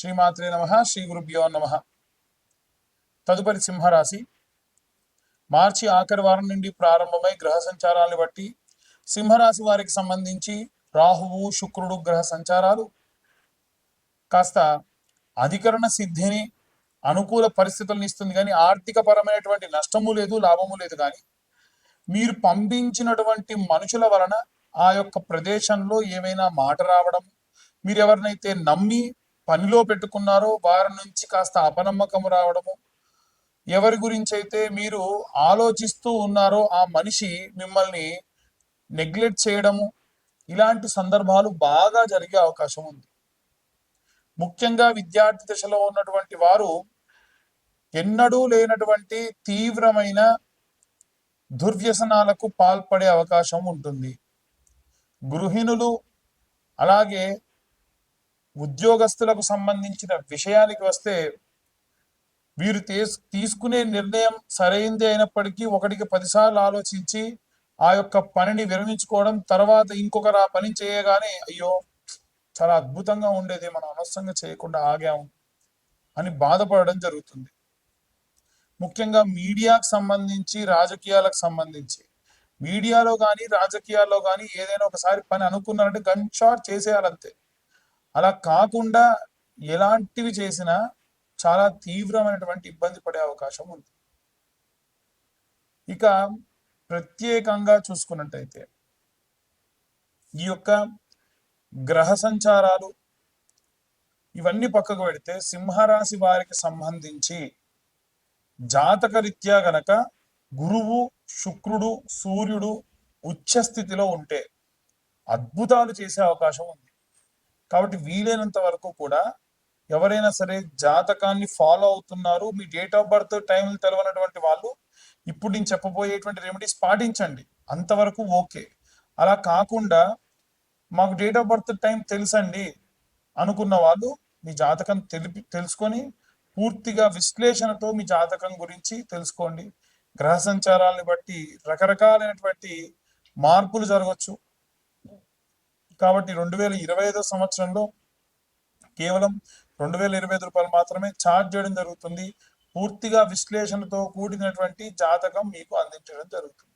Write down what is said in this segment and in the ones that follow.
శ్రీమాత్రే నమః. శ్రీ గురుభ్యో నమః. తదుపరి సింహరాశి. మార్చి ఆఖరి వారం నుండి ప్రారంభమై గ్రహ సంచారాలను బట్టి సింహరాశి వారికి సంబంధించి రాహువు శుక్రుడు గ్రహ సంచారాలు కాస్త అధికరణ సిద్ధిని అనుకూల పరిస్థితులను ఇస్తుంది, కానీ ఆర్థిక పరమైనటువంటి నష్టము లేదు, లాభము లేదు. కానీ మీరు పంపించినటువంటి మనుషుల వలన ఆ యొక్క ప్రదేశంలో ఏమైనా మాట రావడం, మీరు ఎవరినైతే నమ్మి పనిలో పెట్టుకున్నారో వారి నుంచి కాస్త అపనమ్మకము రావడము, ఎవరి గురించి అయితే మీరు ఆలోచిస్తూ ఉన్నారో ఆ మనిషి మిమ్మల్ని నెగ్లెక్ట్ చేయడము, ఇలాంటి సందర్భాలు బాగా జరిగే అవకాశం ఉంది. ముఖ్యంగా విద్యార్థి దశలో ఉన్నటువంటి వారు ఎన్నడూ లేనటువంటి తీవ్రమైన దుర్వ్యసనాలకు పాల్పడే అవకాశం ఉంటుంది. గృహిణులు అలాగే ఉద్యోగస్తులకు సంబంధించిన విషయానికి వస్తే వీరు తీసుకునే నిర్ణయం సరైందే అయినప్పటికీ ఒకటికి 10 సార్లు ఆలోచించి ఆ యొక్క పనిని విరమించుకోవడం, తర్వాత ఇంకొకరు ఆ పని చేయగానే అయ్యో చాలా అద్భుతంగా ఉండేది, మనం అనవసరంగా చేయకుండా ఆగాము అని బాధపడడం జరుగుతుంది. ముఖ్యంగా మీడియాకు సంబంధించి, రాజకీయాలకు సంబంధించి మీడియాలో కానీ రాజకీయాల్లో కానీ ఏదైనా ఒకసారి పని అనుకున్నారంటే గన్ షాట్ చేసేయాలంతే. అలా కాకుండా ఎలాంటివి చేసినా చాలా తీవ్రమైనటువంటి ఇబ్బంది పడే అవకాశం ఉంది. ఇక ప్రత్యేకంగా చూసుకున్నట్టయితే ఈ యొక్క గ్రహ సంచారాలు ఇవన్నీ పక్కకు పెడితే సింహరాశి వారికి సంబంధించి జాతక రీత్యా గనక గురువు శుక్రుడు సూర్యుడు ఉచ్చ స్థితిలో ఉంటే అద్భుతాలు చేసే అవకాశం ఉంది. కాబట్టి వీలైనంత వరకు కూడా ఎవరైనా సరే జాతకాన్ని ఫాలో అవుతున్నారు, మీ డేట్ ఆఫ్ బర్త్ టైంలు తెలవనటువంటి వాళ్ళు ఇప్పుడు నేను చెప్పబోయేటువంటి రెమెడీస్ పాటించండి, అంతవరకు ఓకే. అలా కాకుండా మాకు డేట్ ఆఫ్ బర్త్ టైం తెలుసండి అనుకున్న వాళ్ళు మీ జాతకం తెలుసుకొని పూర్తిగా విశ్లేషణతో మీ జాతకం గురించి తెలుసుకోండి. గ్రహ సంచారాలను బట్టి రకరకాలైనటువంటి మార్పులు జరగవచ్చు. కాబట్టి 2025 సంవత్సరంలో కేవలం 2025 రూపాయలు మాత్రమే ఛార్జ్ చేయడం జరుగుతుంది. పూర్తిగా విశ్లేషణతో కూడినటువంటి జాతకం మీకు అందించడం జరుగుతుంది.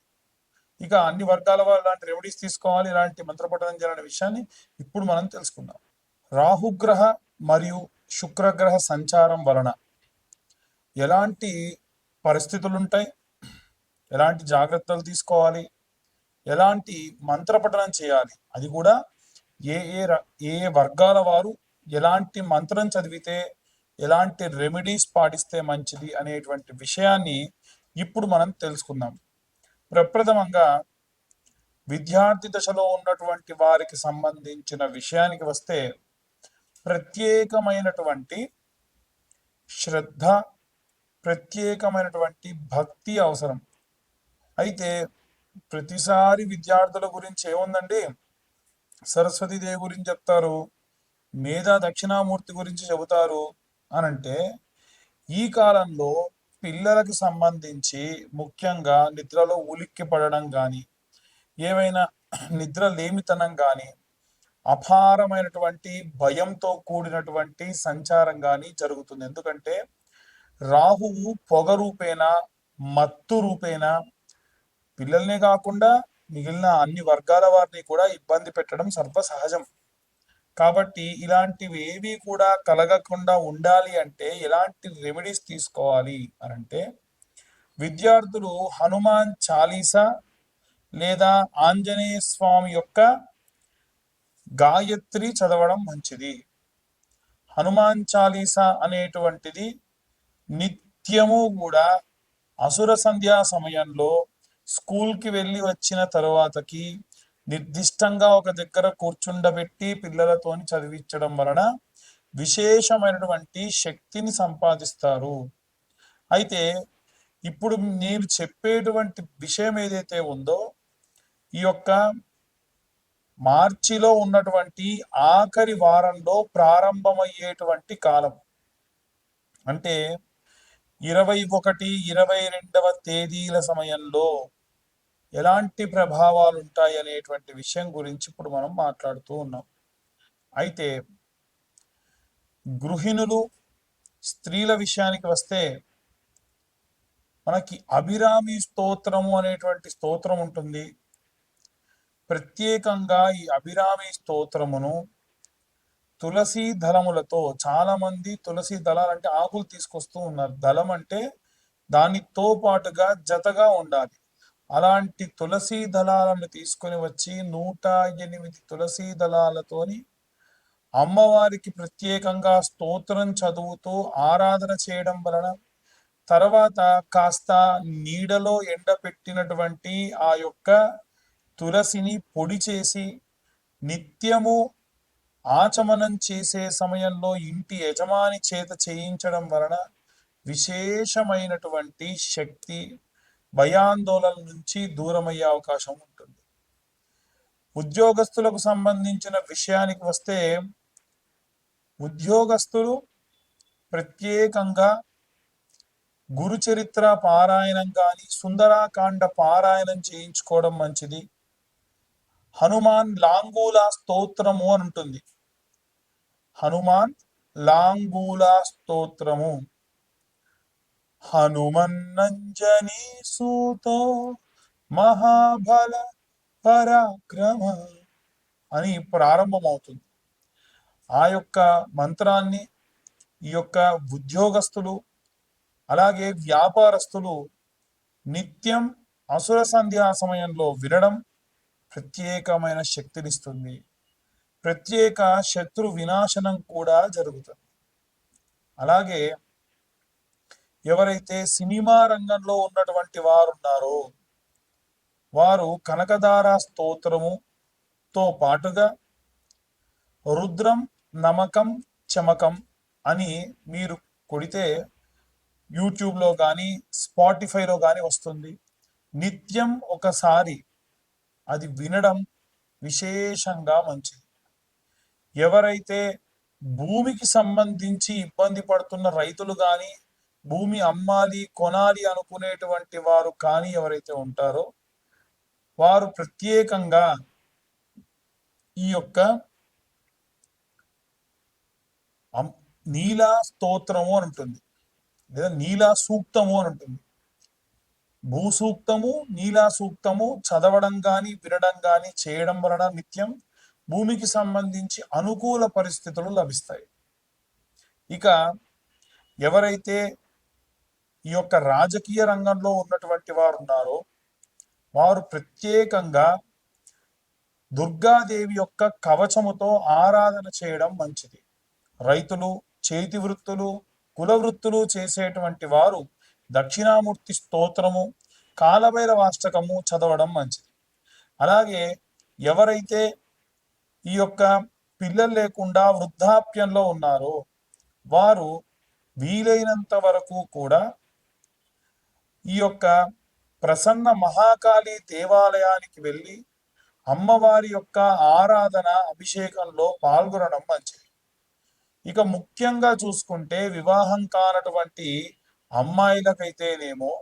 ఇక అన్ని వర్గాల వారు ఇలాంటి రెమెడీస్ తీసుకోవాలి, ఇలాంటి మంత్రపఠనం చేయాలనే విషయాన్ని ఇప్పుడు మనం తెలుసుకుందాం. రాహుగ్రహ మరియు శుక్రగ్రహ సంచారం వలన ఎలాంటి పరిస్థితులు ఉంటాయి, ఎలాంటి జాగ్రత్తలు తీసుకోవాలి, ఎలాంటి మంత్రపఠనం చేయాలి, అది కూడా ఏ ఏ వర్గాల వారు ఎలాంటి మంత్రం చదివితే ఎలాంటి రెమెడీస్ పాటిస్తే మంచిది అనేటువంటి విషయాన్ని ఇప్పుడు మనం తెలుసుకుందాం. ప్రప్రథమంగా విద్యార్థి దశలో ఉన్నటువంటి వారికి సంబంధించిన విషయానికి వస్తే ప్రత్యేకమైనటువంటి శ్రద్ధ, ప్రత్యేకమైనటువంటి భక్తి అవసరం. అయితే ప్రతిసారి విద్యార్థుల గురించి ఏముందండి, సరస్వతీదేవి గురించి చెప్తారు, మేధా దక్షిణామూర్తి గురించి చెబుతారు అనంటే ఈ కాలంలో పిల్లలకు సంబంధించి ముఖ్యంగా నిద్రలో ఉలిక్కి పడడం కానీ, ఏమైనా నిద్ర లేమితనం కానీ, అపారమైనటువంటి భయంతో కూడినటువంటి సంచారం కానీ జరుగుతుంది. ఎందుకంటే రాహువు పొగ రూపేణా, మత్తు రూపేణా పిల్లల్నే కాకుండా మిగిలిన అన్ని వర్గాల వారిని కూడా ఇబ్బంది పెట్టడం సర్వసహజం. కాబట్టి ఇలాంటివి ఏవి కూడా కలగకుండా ఉండాలి అంటే ఎలాంటి రెమెడీస్ తీసుకోవాలి అనంటే విద్యార్థులు హనుమాన్ చాలీసా లేదా ఆంజనేయ స్వామి యొక్క గాయత్రి చదవడం మంచిది. హనుమాన్ చాలీసా అనేటువంటిది నిత్యము కూడా అసుర సంధ్యా సమయంలో స్కూల్కి వెళ్ళి వచ్చిన తరువాతకి నిర్దిష్టంగా ఒక దగ్గర కూర్చుండబెట్టి పిల్లలతోని చదివించడం వలన విశేషమైనటువంటి శక్తిని సంపాదిస్తారు. అయితే ఇప్పుడు నేను చెప్పేటువంటి విషయం ఏదైతే ఉందో ఈ యొక్క మార్చిలో ఉన్నటువంటి ఆఖరి వారంలో ప్రారంభమయ్యేటువంటి కాలం, అంటే 21, 22వ తేదీల సమయంలో ఎలాంటి ప్రభావాలు ఉంటాయి అనేటువంటి విషయం గురించి ఇప్పుడు మనం మాట్లాడుతూ ఉన్నాం. అయితే గృహిణులు, స్త్రీల విషయానికి వస్తే మనకి అభిరామి స్తోత్రము అనేటువంటి స్తోత్రం ఉంటుంది. ప్రత్యేకంగా ఈ అభిరామి స్తోత్రమును తులసి దళములతో, చాలా మంది తులసి దళాలు అంటే ఆకులు తీసుకొస్తూ ఉన్నారు. దళం అంటే దానితో పాటుగా జతగా ఉండాలి. అలాంటి తులసి దళాలను తీసుకొని వచ్చి 108 తులసి దళాలతోని అమ్మవారికి ప్రత్యేకంగా స్తోత్రం చదువుతూ ఆరాధన చేయడం వలన, తర్వాత కాస్త నీడలో ఎండపెట్టినటువంటి ఆ యొక్క తులసిని పొడి చేసి నిత్యము ఆచమనం చేసే సమయంలో ఇంటి యజమాని చేత చేయించడం వలన విశేషమైనటువంటి శక్తి, భయాందోళన నుంచి దూరమయ్యే అవకాశం ఉంటుంది. ఉద్యోగస్తులకు సంబంధించిన విషయానికి వస్తే, ఉద్యోగస్తులు ప్రత్యేకంగా గురుచరిత్ర పారాయణం కానీ, సుందరాకాండ పారాయణం చేయించుకోవడం మంచిది. హనుమాన్ లాంగూల స్తోత్రము అని ఉంటుంది. హనుమాన్ లాంగూల స్తోత్రము. హనుమన్నంజనీ సూతో మహాబల పరాక్రమ అని ప్రారంభమవుతుంది. ఆ యొక్క మంత్రాన్ని ఈ యొక్క ఉద్యోగస్తులు అలాగే వ్యాపారస్తులు నిత్యం అసుర సంధ్యా సమయంలో వినడం ప్రత్యేకమైన శక్తినిస్తుంది. ప్రత్యేక శత్రు వినాశనం కూడా జరుగుతుంది. అలాగే ఎవరైతే సినిమా రంగంలో ఉన్నటువంటి వారు ఉన్నారో వారు కనకదార స్తోత్రముతో పాటుగా రుద్రం నమకం చమకం అని మీరు కొడితే యూట్యూబ్లో కానీ స్పాటిఫైలో కానీ వస్తుంది. నిత్యం ఒకసారి అది వినడం విశేషంగా మంచిది. ఎవరైతే భూమికి సంబంధించి ఇబ్బంది పడుతున్న రైతులు కానీ, భూమి అమ్మాలి కొనాలి అనుకునేటువంటి వారు కానీ ఎవరైతే ఉంటారో వారు ప్రత్యేకంగా ఈ యొక్క నీలా స్తోత్రము అని ఉంటుంది, లేదా నీలా సూక్తము అని ఉంటుంది. భూసూక్తము, నీలా సూక్తము చదవడం కానీ వినడం కానీ చేయడం వలన నిత్యం భూమికి సంబంధించి అనుకూల పరిస్థితులు లభిస్తాయి. ఇక ఎవరైతే ఈ యొక్క రాజకీయ రంగంలో ఉన్నటువంటి వారు ఉన్నారో వారు ప్రత్యేకంగా దుర్గాదేవి యొక్క కవచముతో ఆరాధన చేయడం మంచిది. రైతులు, చేతి వృత్తులు, కుల వృత్తులు చేసేటువంటి వారు దక్షిణామూర్తి స్తోత్రము, కాలభైరవాష్టకము చదవడం మంచిది. అలాగే ఎవరైతే ఈ యొక్క పిల్లలు లేకుండా వృద్ధాప్యంలో ఉన్నారో వారు వీలైనంత వరకు కూడా ఈ యొక్క ప్రసన్న మహాకాళి దేవాలయానికి వెళ్ళి అమ్మవారి యొక్క ఆరాధన అభిషేకంలో పాల్గొనడం మంచిది. ఇక ముఖ్యంగా చూసుకుంటే వివాహం కానటువంటి అమ్మాయిలకైతేనేమో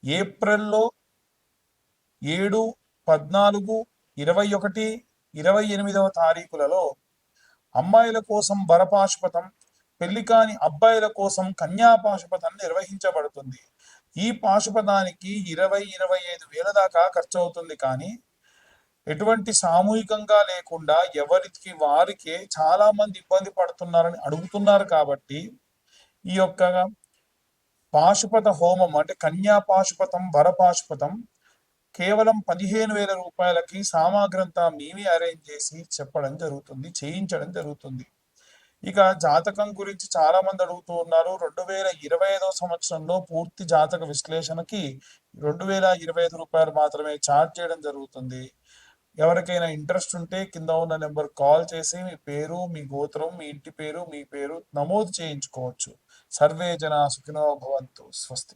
ఏప్రిల్లో 7, 14, 21, 28వ తారీఖులలో అమ్మాయిల కోసం వరపాశుపతం, పెళ్లి కాని అబ్బాయిల కోసం కన్యాపాశుపతం నిర్వహించబడుతుంది. ఈ పాశుపతానికి 20-25 వేల దాకా ఖర్చు అవుతుంది. కానీ ఎటువంటి సామూహికంగా లేకుండా ఎవరికి వారికే చాలా మంది ఇబ్బంది పడుతున్నారని అడుగుతున్నారు. కాబట్టి ఈ యొక్క పాశుపత హోమం అంటే కన్యా పాశుపతం, వరపాశుపతం కేవలం 15,000 రూపాయలకి సామాగ్రంతా మేమే అరేంజ్ చేసి చెప్పడం జరుగుతుంది, చేయించడం జరుగుతుంది. ఇక జాతకం గురించి చాలా మంది అడుగుతూ ఉన్నారు. 2025వ సంవత్సరంలో పూర్తి జాతక విశ్లేషణకి 2,025 రూపాయలు మాత్రమే ఛార్జ్ చేయడం జరుగుతుంది. ఎవరికైనా ఇంట్రెస్ట్ ఉంటే కింద ఉన్న నెంబర్ కాల్ చేసి మీ పేరు, మీ గోత్రం, మీ ఇంటి పేరు, మీ పేరు నమోదు చేయించుకోవచ్చు. సర్వే జనా సుఖినో భవంతు. స్వస్తి.